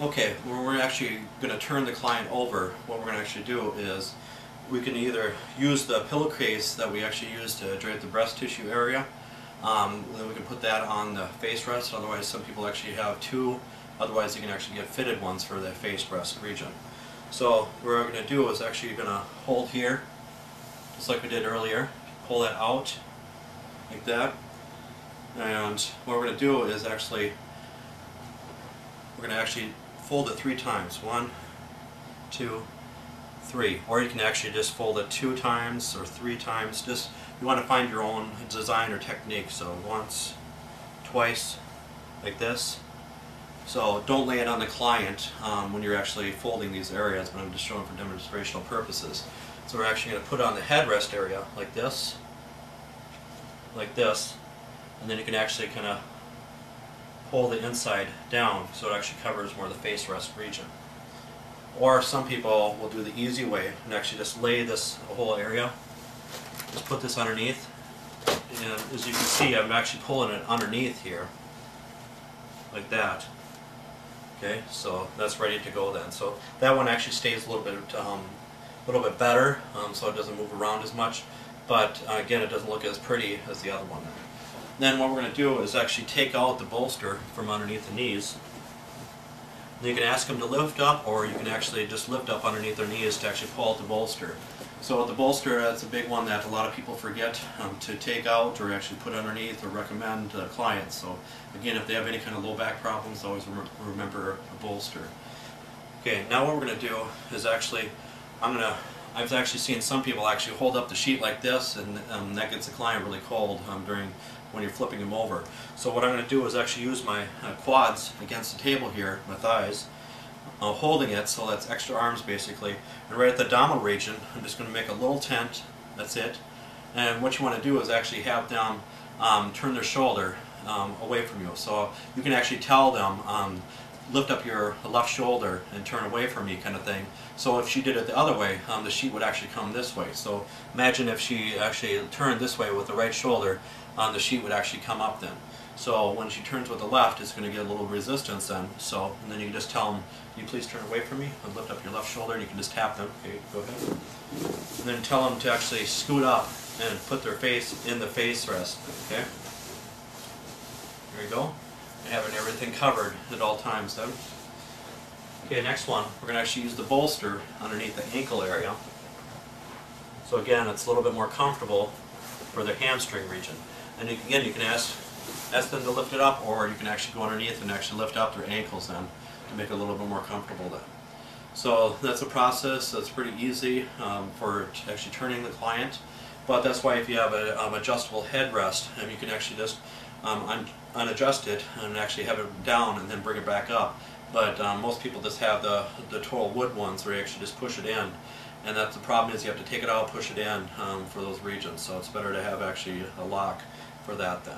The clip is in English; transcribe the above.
Okay, when we're actually going to turn the client over, what we're going to actually do is we can either use the pillowcase that we actually use to drape the breast tissue area. Then we can put that on the face rest. Otherwise, some people actually have two. Otherwise, you can actually get fitted ones for the face breast region. So what we're going to do is actually going to hold here, just like we did earlier. Pull that out like that. And what we're going to do is actually fold it 3 times. 1, 2, 3. Or you can actually just fold it 2 times or 3 times. Just you want to find your own design or technique. So once, twice, like this. So don't lay it on the client when you're actually folding these areas, but I'm just showing for demonstrational purposes. So we're actually going to put on the headrest area like this, and then you can actually kind of pull the inside down so it actually covers more of the face rest region. Or some people will do the easy way and actually just lay this whole area, just put this underneath, and as you can see I'm actually pulling it underneath here, like that. Okay, so that's ready to go then. So that one actually stays a little bit better, so it doesn't move around as much, but again it doesn't look as pretty as the other one. Then what we're going to do is actually take out the bolster from underneath the knees. You can ask them to lift up, or you can actually just lift up underneath their knees to actually pull out the bolster. So the bolster, that's a big one that a lot of people forget to take out or actually put underneath or recommend to clients. So again, if they have any kind of low back problems, always remember a bolster. Okay, now what we're going to do is actually, I've actually seen some people actually hold up the sheet like this, and that gets the client really cold when you're flipping them over. So what I'm going to do is actually use my quads against the table here, my thighs, holding it, so that's extra arms basically, and right at the abdominal region I'm just going to make a little tent, that's it. And what you want to do is actually have them turn their shoulder away from you. So you can actually tell them, lift up your left shoulder and turn away from me, kind of thing. So if she did it the other way, the sheet would actually come this way. So imagine if she actually turned this way with the right shoulder, the sheet would actually come up then. So when she turns with the left, it's going to get a little resistance then. So, and then you can just tell them, can you please turn away from me and lift up your left shoulder, and you can just tap them. Okay, go ahead. And then tell them to actually scoot up and put their face in the face rest. Okay. There you go. And having everything covered at all times then. Okay, next one, we're going to actually use the bolster underneath the ankle area. So again, it's a little bit more comfortable for the hamstring region. And again, you can ask them to lift it up, or you can actually go underneath and actually lift up their ankles then to make it a little bit more comfortable then. So that's a process that's pretty easy for actually turning the client. But that's why if you have an adjustable headrest, you can actually just unadjust it and actually have it down and then bring it back up. But most people just have the total wood ones where you actually just push it in. And that's the problem, is you have to take it out, push it in for those regions. So it's better to have actually a lock for that then.